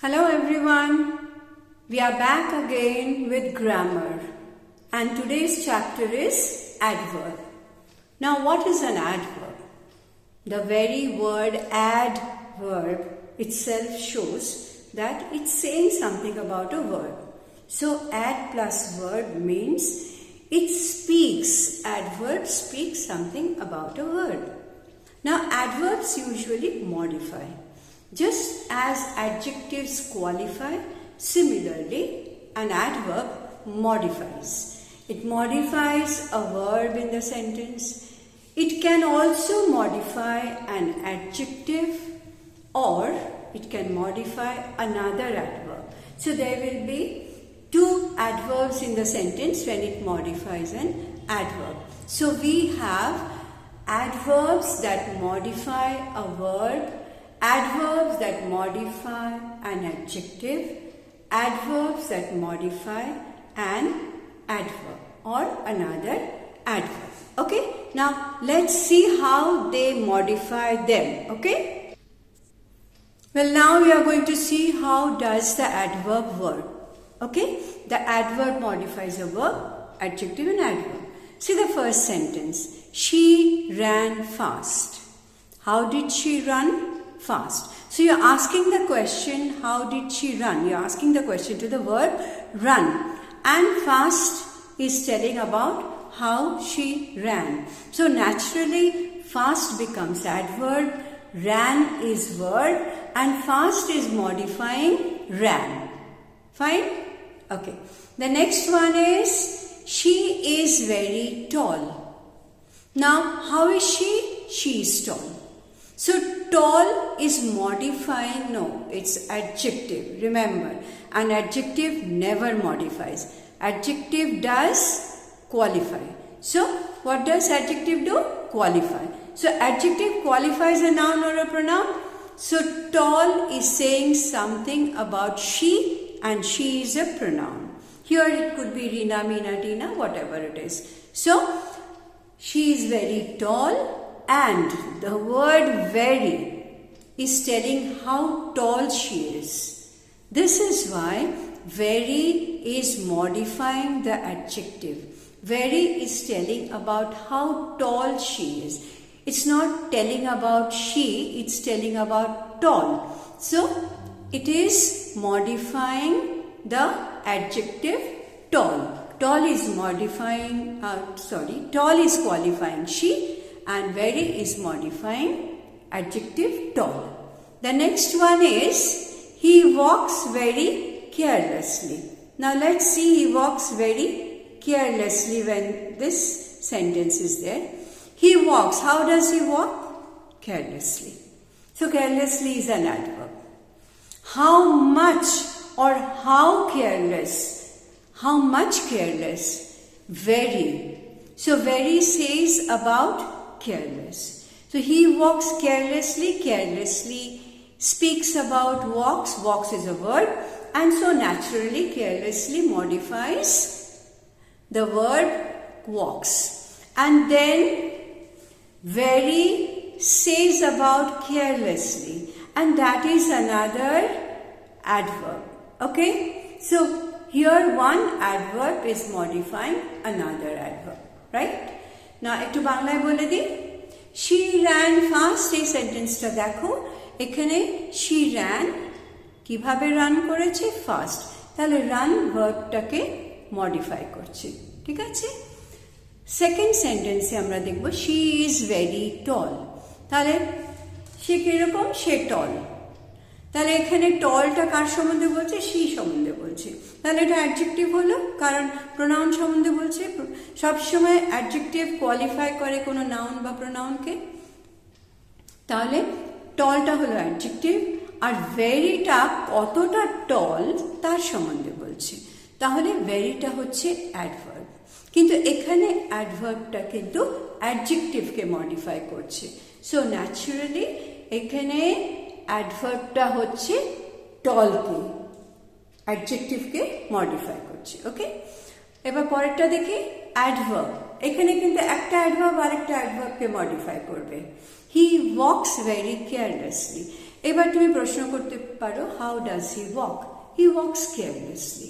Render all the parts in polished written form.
Hello everyone, we are back again with grammar and today's chapter is adverb. Now what is an adverb? The very word adverb itself shows that it's saying something about a verb. So ad plus verb means it speaks, adverb speaks something about a verb. Now adverbs usually modify. Just as adjectives qualify, similarly, an adverb modifies. It modifies a verb in the sentence. It can also modify an adjective or it can modify another adverb. So there will be two adverbs in the sentence when it modifies an adverb. So we have adverbs that modify a verb, adverbs that modify an adjective, adverbs that modify an adverb or another adverb. Okay, now let's see how they modify them. Okay, well, now we are going to see how does the adverb work. Okay, the adverb modifies a verb, adjective and adverb. See the first sentence, she ran fast. How did she run? Fast. So you're asking the question, how did she run? You're asking the question to the verb run. And fast is telling about how she ran. So naturally, fast becomes adverb, ran is verb, and fast is modifying ran. Fine? Okay. The next one is, she is very tall. Now, how is she? She is tall. So, tall is modifying, no, it's adjective. Remember, an adjective never modifies. Adjective does qualify. So, what does adjective do? Qualify. So, adjective qualifies a noun or a pronoun. So, tall is saying something about she and she is a pronoun. Here it could be Rina, Meena, Tina, whatever it is. So, she is very tall. And the word very is telling how tall she is. This is why very is modifying the adjective. Very is telling about how tall she is. It's not telling about she, it's telling about tall. So, it is modifying the adjective tall. Tall is modifying, tall is qualifying she. And very is modifying adjective tall. The next one is, he walks very carelessly. Now let's see, he walks very carelessly when this sentence is there. He walks. How does he walk? Carelessly. So carelessly is an adverb. How much or how careless? How much careless? Very. So very says about careless. So he walks carelessly, carelessly speaks about walks, walks is a verb, and so naturally carelessly modifies the verb walks. And then very says about carelessly, and that is another adverb. Okay, so here one adverb is modifying another adverb, right? না একটু বাংলায় বলে দিই, she ran fast, এই সেন্টেন্সটা দেখো, এখানে she ran কিভাবে রান করেছে? ফাস্ট। তাহলে রান ভার্বটাকে মডিফাই করছে, ঠিক আছে? সেকেন্ড সেন্টেন্সে আমরা দেখব she is very tall। তাহলে সে কিরকম? সে টল। তাহলে এখানে টলটা কার সম্বন্ধে বলছে? she সম্বন্ধে বলছে। তাহলে এটা অ্যাডজেক্টিভ হলো, কারণ প্রোনাউন সম্বন্ধে বলছে। সবসময় অ্যাডজেক্টিভ কোয়ালিফাই করে কোনো নাউন বা প্রোনাউনকে। তাহলে টলটা হলো অ্যাডজেক্টিভ আর ভেরিটা কতটা টল তার সম্বন্ধে বলছে। তাহলে ভেরিটা হচ্ছে অ্যাডভার্ব, কিন্তু এখানে অ্যাডভার্বটা কিন্তু অ্যাডজেক্টিভকে মডিফাই করছে। সো ন্যাচারালি এখানে অ্যাডভার্বটা হচ্ছে টলকে, অ্যাডজেক্টিভকে মডিফাই করছে। ওকে, এবার পরেরটা দেখি, অ্যাডভার্ব। এখানে কিন্তু একটা অ্যাডভার্ব আরেকটা অ্যাডভার্বকে মডিফাই করবে। হি ওয়াকস ভেরি কেয়ারলেসলি। এবার তুমি প্রশ্ন করতে পারো, how does he walk? He walks carelessly.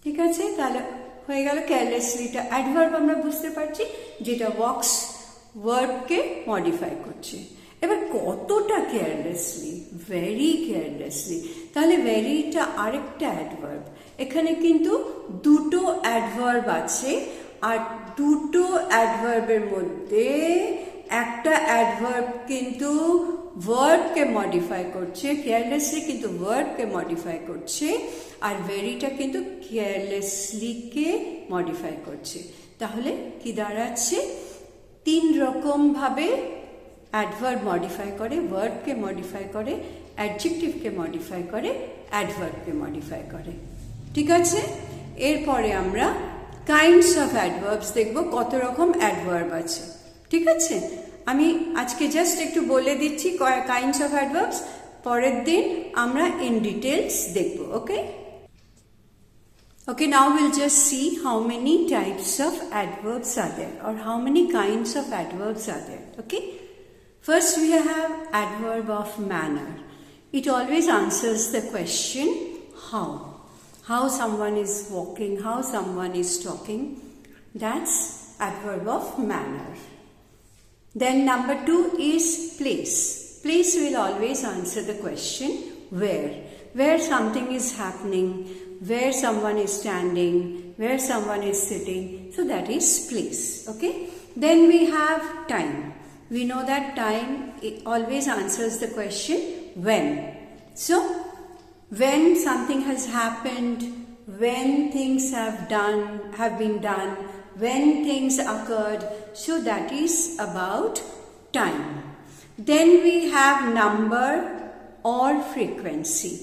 ঠিক আছে, তাহলে হয়ে গেল কেয়ারলেসলিটা অ্যাডভার্ব আমরা বুঝতে পারছি, যেটা ওয়াকস ভার্বকে মডিফাই করছে। এবার কতটা কেয়ারলেসলি? Very carelessly. তাহলে ভেরিটা আরেকটা অ্যাডভার্ব। এখানে কিন্তু দুটো অ্যাডভার্ব আছে, আর দুটো অ্যাডভার্বের মধ্যে একটা অ্যাডভার্ব কিন্তু ভার্বকে মডিফাই করছে, কেয়ারলেসলি কিন্তু ভার্বকে মডিফাই করছে, আর ভেরিটা কিন্তু কেয়ারলেসলিকে মডিফাই করছে। তাহলে কি দাঁড়াচ্ছে? তিন রকম ভাবে অ্যাডভার্ব মডিফাই করে, ভার্বকে মডিফাই করে, অ্যাডজেক্টিভকে মডিফাই করে, অ্যাডভার্বকে মডিফাই করে। ঠিক আছে, এরপরে আমরা কাইন্ডস অফ অ্যাডভার্বস দেখব, কত রকম অ্যাডভার্ব আছে। ঠিক আছে, আমি আজকে জাস্ট একটু বলে দিচ্ছি কাইন্ডস অফ অ্যাডভার্বস, পরের দিন আমরা ইন ডিটেলস দেখব। ওকে, now we'll just see how many types of adverbs are there, or how many kinds of adverbs are there. Okay, first we have adverb of manner. It always answers the question how someone is walking, how someone is talking. That's adverb of manner. Then number 2 is place. Place will always answer the question where something is happening, where someone is standing, where someone is sitting. So that is place. Okay, then we have time. We know that time, it always answers the question when. So when something has happened, when things have been done, when things occurred, so that is about time. Then we have number or frequency.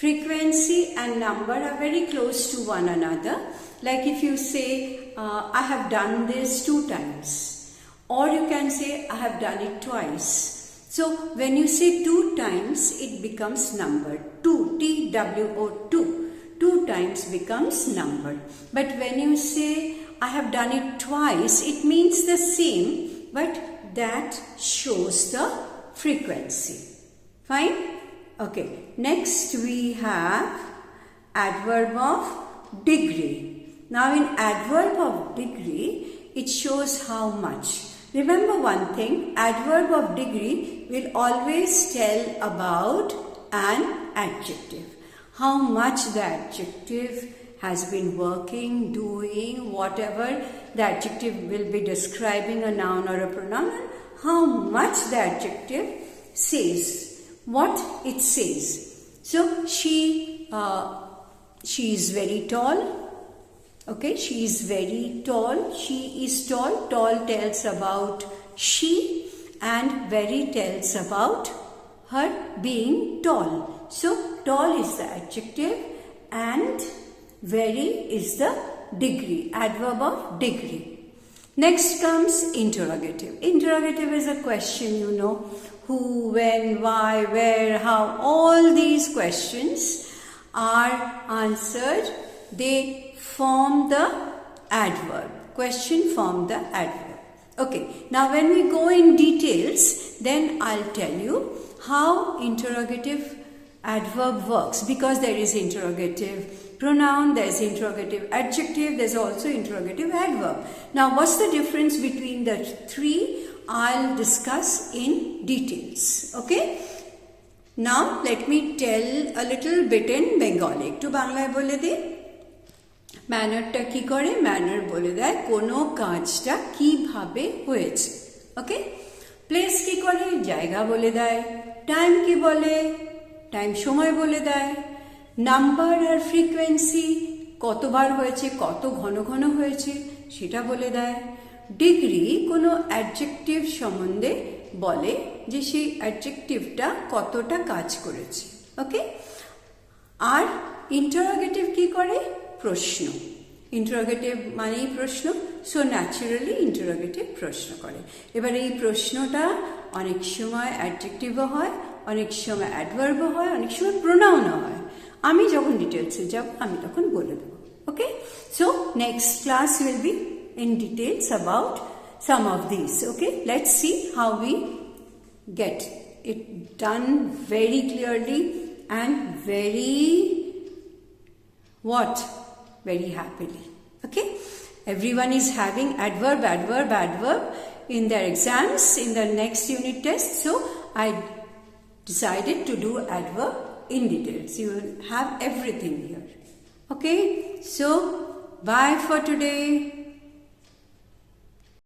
Frequency and number are very close to one another. Like if you say, I have done this 2 times, or you can say, I have done it twice. So when you say 2 times, it becomes number. 2, T-W-O, 2. 2 times becomes number. But when you say, I have done it twice, it means the same, but that shows the frequency. Fine? Okay, next we have adverb of degree. Now in adverb of degree, it shows how much. Remember one thing, adverb of degree will always tell about an adjective. How much the adjective has been working, doing, whatever the adjective will be describing a noun or a pronoun, how much the adjective says, what it says. So she is very tall. Okay, she is very tall. She is tall. Tall tells about she, and very tells about her being tall. So tall is the adjective and very is the degree, adverb of degree. Next comes interrogative. Interrogative is a question, you know, who, when, why, where, how. All these questions are answered. They form the adverb. Question form the adverb. Okay, now when we go in details, then I'll tell you how interrogative adverb works, because there is interrogative pronoun, there is interrogative adjective, there is also interrogative adverb. Now what's the difference between the 3? I'll discuss in details. Okay, now let me tell a little bit in Bengali. Ekটু বাংলায় বলে দিই। ম্যানারটা কি করে? Manner বলে দেয় কোনো কাজটা কিভাবে হয়েছে। ওকে, প্লেস কি করে? জায়গা বলে দেয়। টাইম কি বলে? টাইম সময় বলে দেয়। নাম্বার আর ফ্রিকোয়েন্সি কতবার হয়েছে, কত ঘন ঘন হয়েছে সেটা বলে দেয়। ডিগ্রি কোনো অ্যাডজেক্টিভ সম্বন্ধে বলে যে সেই অ্যাডজেক্টিভটা কতটা কাজ করেছে। ওকে, আর ইন্টারোগেটিভ কি করে? প্রশ্ন। ইন্টারোগেটিভ মানেই প্রশ্ন, সো ন্যাচারালি ইন্টারোগেটিভ প্রশ্ন করে। এবার এই প্রশ্নটা অনেক সময় অ্যাডজেক্টিভও হয়, অনেক সময় অ্যাডভার্বও হয়, অনেক সময় প্রোনাউনও হয়। আমি যখন ডিটেলসে যাব আমি তখন বলে দেবো। Okay, so next class will be in details about some of these. Okay, let's see how we get it done very clearly and very very happily. Okay, everyone is having adverb in their exams in the next unit test, so I decided to do adverb in details. You will have everything here. Okay, so bye for today.